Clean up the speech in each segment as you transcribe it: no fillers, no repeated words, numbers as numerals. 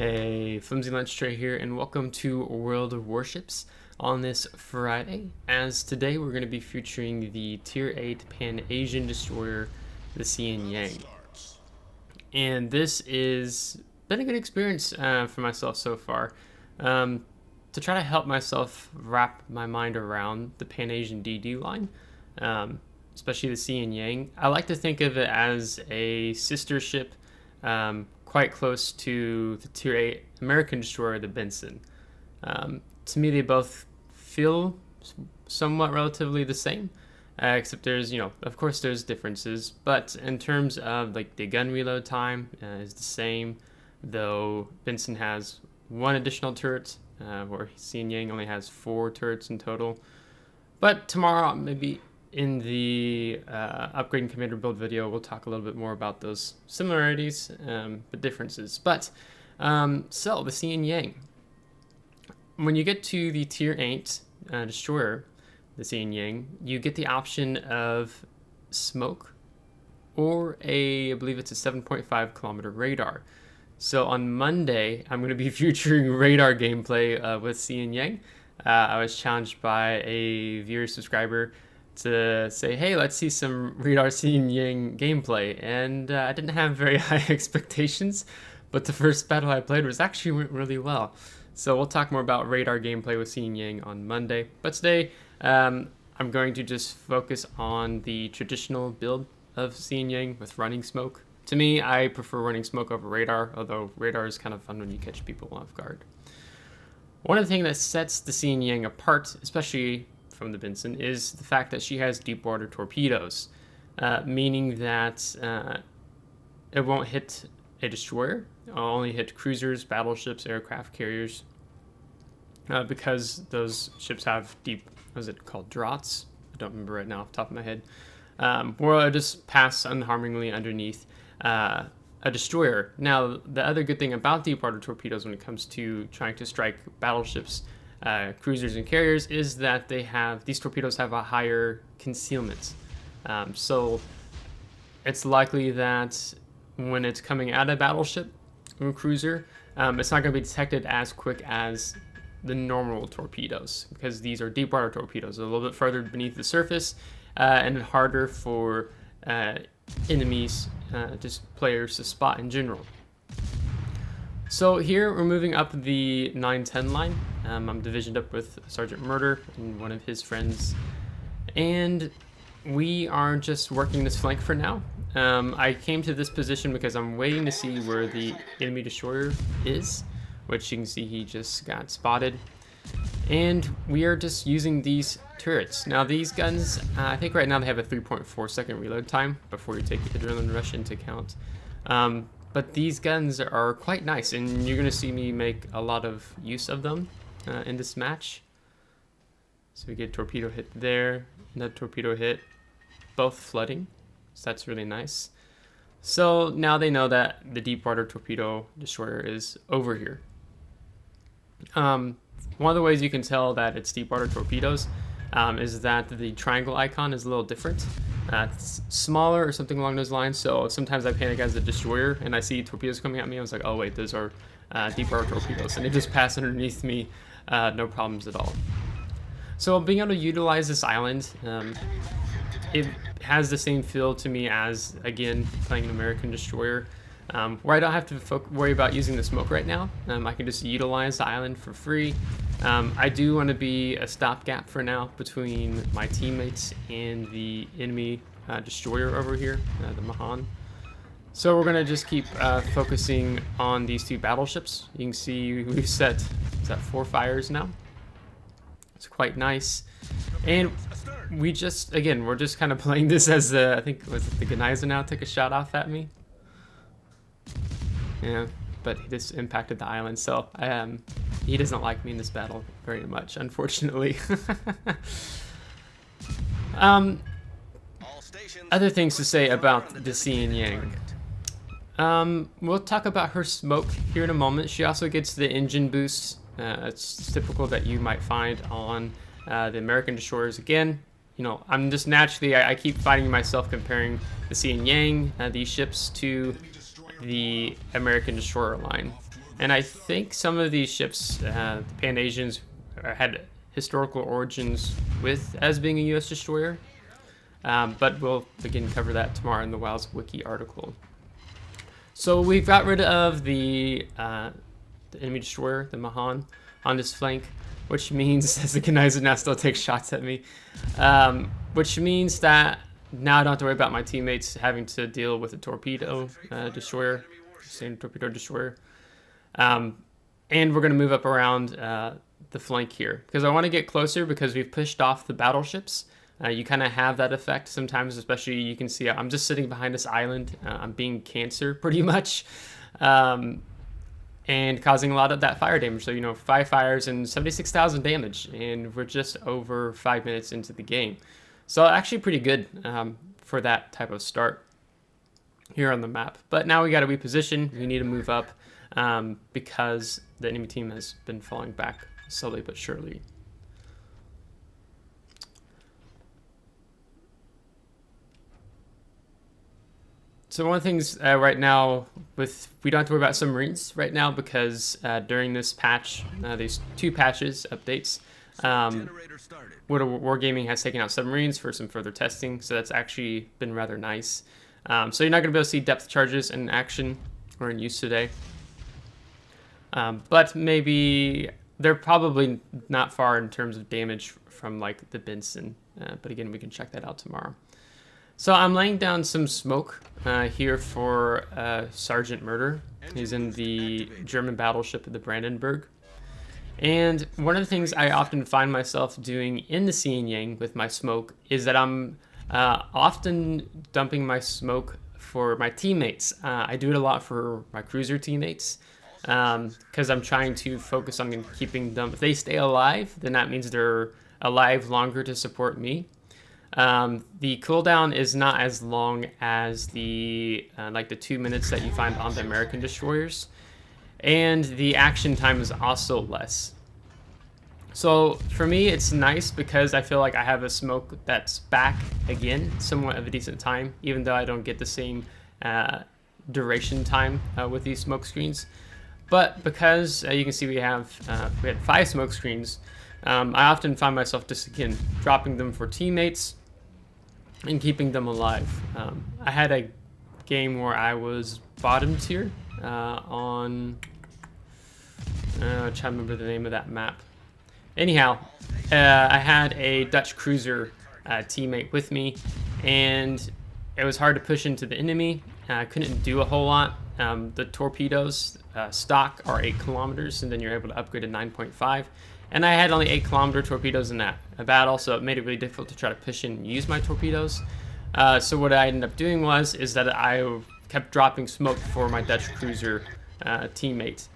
Hey, FlimsyLunchTray here, and welcome to World of Warships on this Friday. As today we're going to be featuring the Tier 8 Pan-Asian destroyer, the Hsienyang. And this has been a good experience for myself so far. To try to help myself wrap my mind around the Pan-Asian DD line, especially the Hsienyang. I like to think of it as a sister ship, quite close to the Tier 8 American destroyer, the Benson. To me, they both feel somewhat relatively the same, except there's, of course there's differences, but in terms of like the gun reload time is the same, though Benson has one additional turret, where Hsienyang only has 4 turrets in total. But tomorrow, maybe in the upgrading commander build video, we'll talk a little bit more about those similarities, but differences. But so the Hsienyang, when you get to the Tier 8 destroyer, the Hsienyang, you get the option of smoke or I believe it's a 7.5 kilometer radar. So on Monday, I'm going to be featuring radar gameplay with Hsienyang. I was challenged by a viewer subscriber to say, hey, let's see some radar Hsienyang gameplay, and I didn't have very high expectations, but the first battle I played went really well. So we'll talk more about radar gameplay with Hsienyang on Monday, but today I'm going to just focus on the traditional build of Hsienyang with running smoke. To me, I prefer running smoke over radar, although radar is kind of fun when you catch people off guard. One of the things that sets the Hsienyang apart, especially from the Benson, is the fact that she has deep water torpedoes, meaning that it won't hit a destroyer. It'll only hit cruisers, battleships, aircraft carriers, because those ships have deep, what is it called, draughts? I don't remember right now off the top of my head. Where it'll just pass unharmingly underneath a destroyer. Now, the other good thing about deep water torpedoes when it comes to trying to strike battleships, cruisers, and carriers is that these torpedoes have a higher concealment. So it's likely that when it's coming at a battleship or cruiser, it's not going to be detected as quick as the normal torpedoes, because these are deep water torpedoes, a little bit further beneath the surface, and harder for enemies, just players to spot in general. So here we're moving up the 9-10 line. I'm divisioned up with Sergeant Murder and one of his friends, and we are just working this flank for now. I came to this position because I'm waiting to see where the enemy destroyer is, which you can see he just got spotted. And we are just using these turrets. Now these guns, I think right now they have a 3.4 second reload time before you take the adrenaline rush into account. But these guns are quite nice, and you're going to see me make a lot of use of them in this match. So we get a torpedo hit there, another torpedo hit, both flooding. So that's really nice. So now they know that the deep water torpedo destroyer is over here. One of the ways you can tell that it's deep water torpedoes is that the triangle icon is a little different. It's smaller or something along those lines. So sometimes I panic as a destroyer and I see torpedoes coming at me. I was like, oh wait, those are deep water torpedoes, and they just pass underneath me, no problems at all. So being able to utilize this island, it has the same feel to me as, again, playing an American destroyer, where I don't have to worry about using the smoke right now. I can just utilize the island for free. I do want to be a stopgap for now between my teammates and the enemy destroyer over here, the Mahan. So we're going to just keep focusing on these 2 battleships. You can see we've set 4 fires now. It's quite nice. And we're just kind of playing this as I think, was it the Gigantus now took a shot off at me? Yeah, but this impacted the island, so he doesn't like me in this battle very much, unfortunately. Other things to say about the Hsienyang. We'll talk about her smoke here in a moment. She also gets the engine boost. It's typical that you might find on the American destroyers. Again, I'm just naturally, I keep finding myself comparing the Hsienyang, these ships, to the American destroyer line. And I think some of these ships, the Pan-Asians, had historical origins with as being a U.S. destroyer. But we'll again cover that tomorrow in the WoW's Wiki article. So we've got rid of the enemy destroyer, the Mahan, on this flank, which means, as the Gigantus now still takes shots at me, which means that now I don't have to worry about my teammates having to deal with a torpedo destroyer, same torpedo destroyer. And we're going to move up around the flank here because I want to get closer because we've pushed off the battleships. You kind of have that effect sometimes, especially you can see I'm just sitting behind this island. I'm being Cancer pretty much, and causing a lot of that fire damage. So, you know, 5 fires and 76,000 damage, and we're just over 5 minutes into the game. So actually pretty good for that type of start here on the map. But now we got to reposition. We need to move up because the enemy team has been falling back slowly but surely. So one of the things right now, we don't have to worry about submarines right now because during this patch, these 2 patches, updates, Wargaming has taken out submarines for some further testing, so that's actually been rather nice. So you're not going to be able to see depth charges in action or in use today. But maybe they're probably not far in terms of damage from like the Benson. But again, we can check that out tomorrow. So I'm laying down some smoke here for Sergeant Murder. He's in the German battleship, the Brandenburg. And one of the things I often find myself doing in the Hsienyang with my smoke is that I'm often dumping my smoke for my teammates. I do it a lot for my cruiser teammates because I'm trying to focus on keeping them. If they stay alive, then that means they're alive longer to support me. The cooldown is not as long as the like the 2 minutes that you find on the American destroyers, and the action time is also less. So for me, it's nice because I feel like I have a smoke that's back again, somewhat of a decent time, even though I don't get the same duration time with these smoke screens. But because you can see we had 5 smoke screens, I often find myself just again dropping them for teammates and keeping them alive. I had a game where I was bottom tier on I'm trying to remember the name of that map. Anyhow, I had a Dutch cruiser teammate with me, and it was hard to push into the enemy. I couldn't do a whole lot. The torpedoes stock are 8 kilometers, and then you're able to upgrade to 9.5. And I had only 8 kilometer torpedoes in that battle, so it made it really difficult to try to push in and use my torpedoes. So what I ended up doing is that I kept dropping smoke for my Dutch cruiser teammate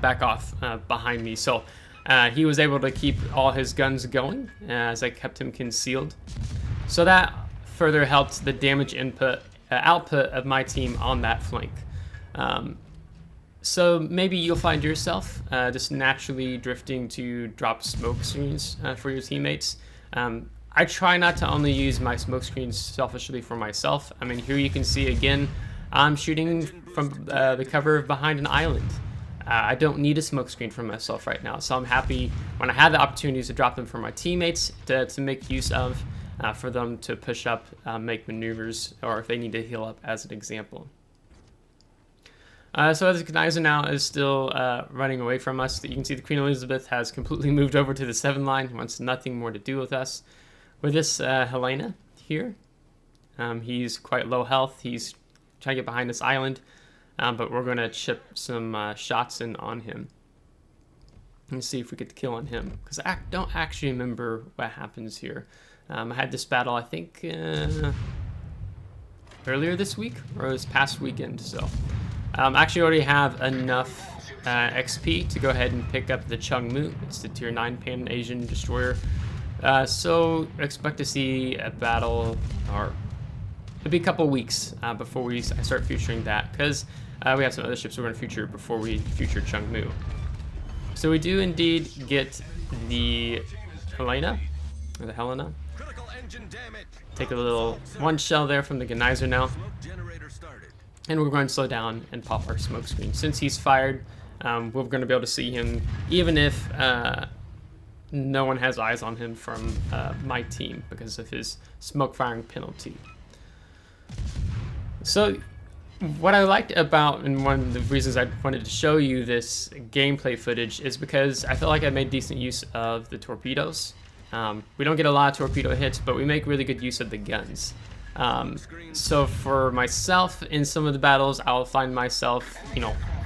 back off behind me. So he was able to keep all his guns going as I kept him concealed. So that further helped the damage output of my team on that flank. So maybe you'll find yourself just naturally drifting to drop smoke screens for your teammates. I try not to only use my smoke screens selfishly for myself. I mean, here you can see again, I'm shooting from the cover behind an island. I don't need a smoke screen for myself right now, so I'm happy when I have the opportunities to drop them for my teammates to make use of, for them to push up, make maneuvers, or if they need to heal up as an example. So as the Gigantus now is still running away from us, you can see the Queen Elizabeth has completely moved over to the 7 line, wants nothing more to do with us. With this Helena here, he's quite low health, he's trying to get behind this island, but we're going to chip some shots in on him. Let's see if we get the kill on him, because I don't actually remember what happens here. I had this battle, I think, earlier this week, or this past weekend, so... I actually already have enough XP to go ahead and pick up the Chungmu. It's the tier 9 Pan-Asian destroyer. So expect to see a battle, or it'll be a couple weeks before I start featuring that, because we have some other ships we're going to feature before we feature Chungmu. So we do indeed get the Helena, or the Helena. Take a little 1 shell there from the Gigantus now. And we're going to slow down and pop our smoke screen. Since he's fired, we're going to be able to see him even if no one has eyes on him from my team because of his smoke firing penalty. So what I liked about, and one of the reasons I wanted to show you this gameplay footage, is because I feel like I made decent use of the torpedoes. We don't get a lot of torpedo hits, but we make really good use of the guns. So for myself, in some of the battles, I'll find myself,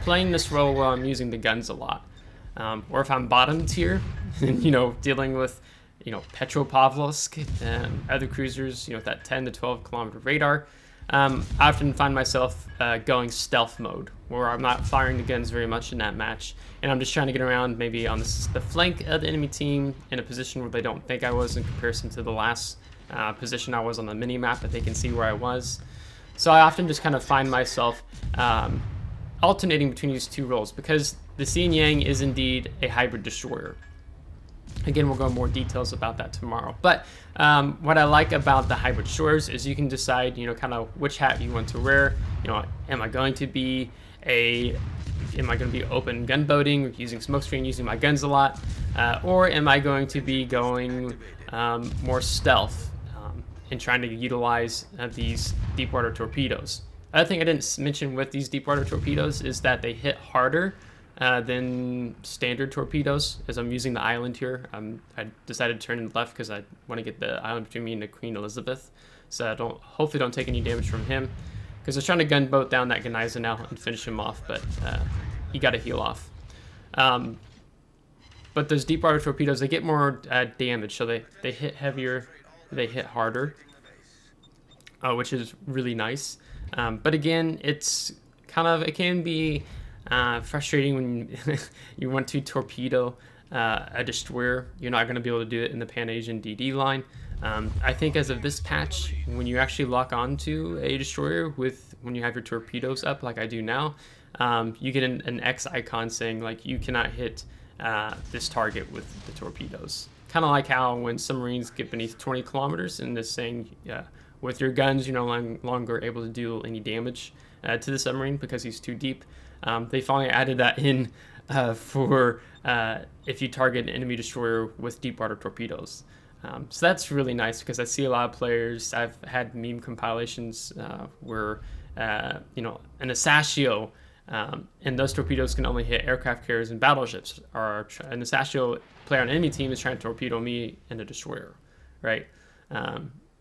playing this role while I'm using the guns a lot. Or if I'm bottom tier, and, dealing with, Petropavlovsk and other cruisers, with that 10 to 12 kilometer radar, I often find myself going stealth mode, where I'm not firing the guns very much in that match, and I'm just trying to get around maybe on the flank of the enemy team in a position where they don't think I was in comparison to the last position I was on the mini map, but they can see where I was. So I often just kind of find myself alternating between these two roles, because the Hsienyang is indeed a hybrid destroyer. Again, we'll go into more details about that tomorrow. But what I like about the hybrid destroyers is you can decide, kind of which hat you want to wear. Am I going to be open gunboating, using smokescreen, using my guns a lot, or am I going to be going more stealth and trying to utilize these deep water torpedoes? Other thing I didn't mention with these deep water torpedoes is that they hit harder than standard torpedoes. As I'm using the island here, I decided to turn left because I want to get the island between me and the Queen Elizabeth, so I hopefully don't take any damage from him, because I was trying to gunboat down that Gigantus now and finish him off, but he got to heal off. But those deep water torpedoes, they get more damage, so they hit heavier, they hit harder, which is really nice. But again, it can be frustrating when you want to torpedo a destroyer. You're not going to be able to do it in the Pan-Asian DD line. I think as of this patch, when you actually lock onto a destroyer when you have your torpedoes up like I do now, you get an X icon saying like you cannot hit this target with the torpedoes. Kind of like how when submarines get beneath 20 kilometers and it's saying with your guns you're no longer able to do any damage to the submarine because he's too deep. They finally added that in for if you target an enemy destroyer with deep water torpedoes. So that's really nice, because I see a lot of players, I've had meme compilations where, an Asasio, and those torpedoes can only hit aircraft carriers and battleships, or an Asasio player on an enemy team is trying to torpedo me and a destroyer, right?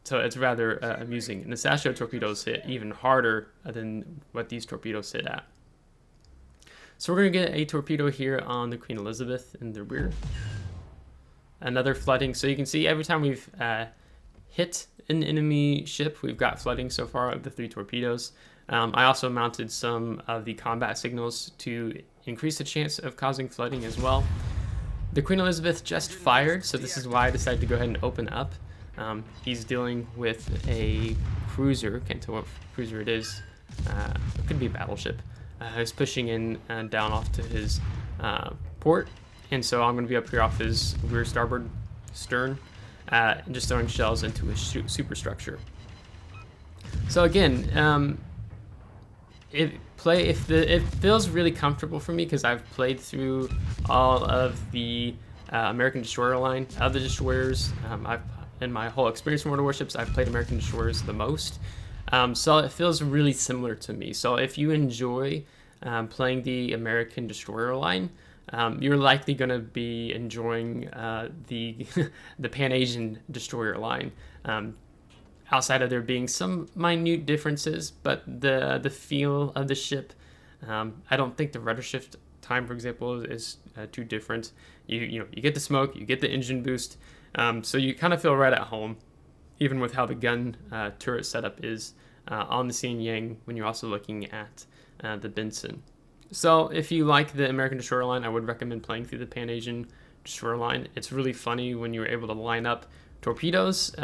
So it's rather amusing. And the Asasio torpedoes hit even harder than what these torpedoes hit at. So we're going to get a torpedo here on the Queen Elizabeth in the rear. Another flooding. So you can see every time we've hit an enemy ship, we've got flooding so far of the 3 torpedoes. I also mounted some of the combat signals to increase the chance of causing flooding as well. The Queen Elizabeth just fired, so this is why I decided to go ahead and open up. He's dealing with a cruiser. Can't tell what cruiser it is. It could be a battleship. He's pushing in and down off to his port, and so I'm going to be up here off his rear starboard stern and just throwing shells into his superstructure. So again, it feels really comfortable for me because I've played through all of the American destroyer line of the destroyers. In my whole experience from World of Warships, I've played American destroyers the most. So it feels really similar to me. So if you enjoy playing the American destroyer line, you're likely going to be enjoying the Pan-Asian destroyer line. Outside of there being some minute differences, but the feel of the ship, I don't think the rudder shift time, for example, is too different. You get the smoke, you get the engine boost, so you kind of feel right at home, even with how the gun turret setup is on the Hsienyang when you're also looking at the Benson. So if you like the American destroyer line, I would recommend playing through the Pan-Asian destroyer line. It's really funny when you're able to line up torpedoes,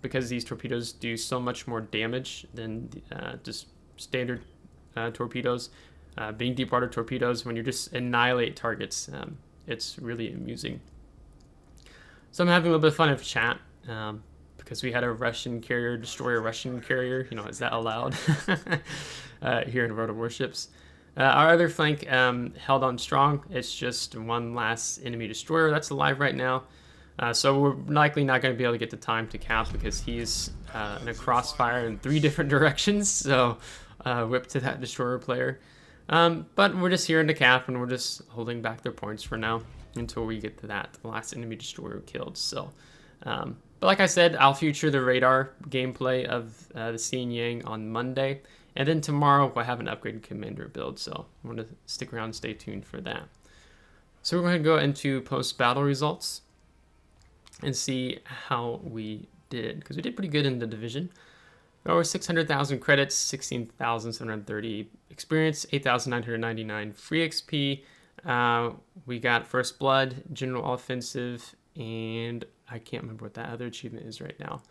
because these torpedoes do so much more damage than just standard torpedoes. Being deep water torpedoes, when you just annihilate targets, it's really amusing. So I'm having a little bit of fun of chat, because we had a Russian carrier destroy a Russian carrier. Is that allowed? here in World of Warships. Our other flank held on strong. It's just one last enemy destroyer that's alive right now. So we're likely not going to be able to get the time to cap because he's in a crossfire in 3 different directions. So whip to that destroyer player. But we're just here in the cap, and we're just holding back their points for now until we get to that last enemy destroyer killed. So, but like I said, I'll feature the radar gameplay of the Hsienyang on Monday. And then tomorrow we'll have an upgraded commander build. So I'm going to stick around and stay tuned for that. So we're going to go into post-battle results and see how we did, because we did pretty good in the division. Over 600,000 credits, 16,730 experience, 8,999 free XP. We got First Blood, General Offensive, and I can't remember what that other achievement is right now.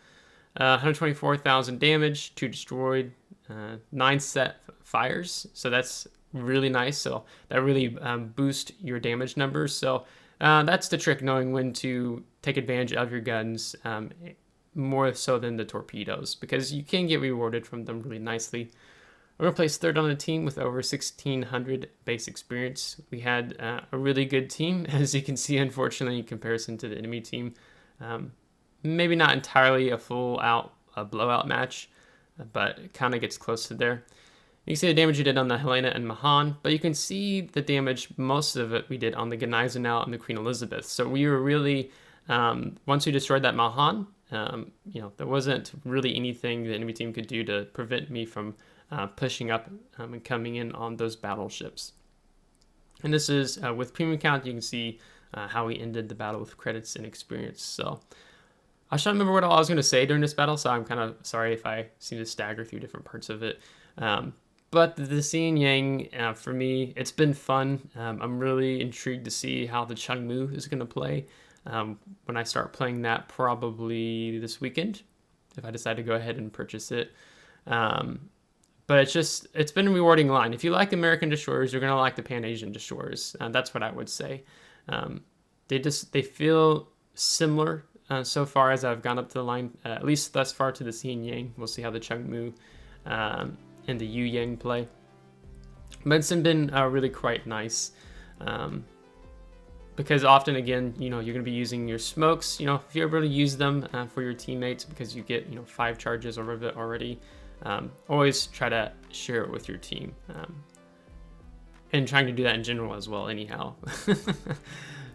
124,000 damage, 2 destroyed, 9 set fires. So that's really nice. So that really boosts your damage numbers. So that's the trick, knowing when to take advantage of your guns, more so than the torpedoes, because you can get rewarded from them really nicely. We're going to place 3rd on the team with over 1,600 base experience. We had a really good team, as you can see, unfortunately, in comparison to the enemy team. Maybe not entirely a full-out blowout match, but it kind of gets close to there. You can see the damage we did on the Helena and Mahan, but you can see the damage, most of it we did on the Gneisenau and the Queen Elizabeth. So we were really, once we destroyed that Mahan, there wasn't really anything the enemy team could do to prevent me from pushing up and coming in on those battleships. And this is with premium count. You can see how we ended the battle with credits and experience. So I was trying to remember what all I was going to say during this battle, so I'm kind of sorry if I seem to stagger through different parts of it. But the Hsienyang, for me, it's been fun. I'm really intrigued to see how the Changmu is going to play when I start playing that, probably this weekend, if I decide to go ahead and purchase it. But it's been a rewarding line. If you like American destroyers, you're going to like the Pan-Asian destroyers. That's what I would say. They feel similar so far as I've gone up to the line, at least thus far, to the Hsienyang. We'll see how the Changmu and the Yu Yang play. Benson been really quite nice, because often, again, you're going to be using your smokes. If you're able to use them for your teammates, because you get 5 charges over it already, always try to share it with your team, and trying to do that in general as well anyhow.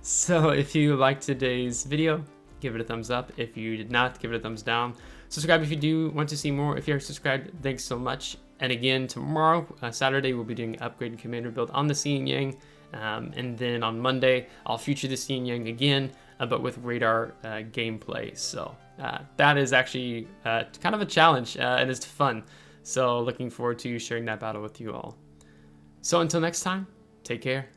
So if you liked today's video, give it a thumbs up. If you did not, give it a thumbs down. Subscribe if you do want to see more. If you're subscribed, thanks so much. And again, tomorrow, Saturday, we'll be doing an upgraded commander build on the Hsienyang. And then on Monday, I'll feature the Hsienyang again, but with radar gameplay. So that is actually kind of a challenge, and it's fun. So looking forward to sharing that battle with you all. So until next time, take care.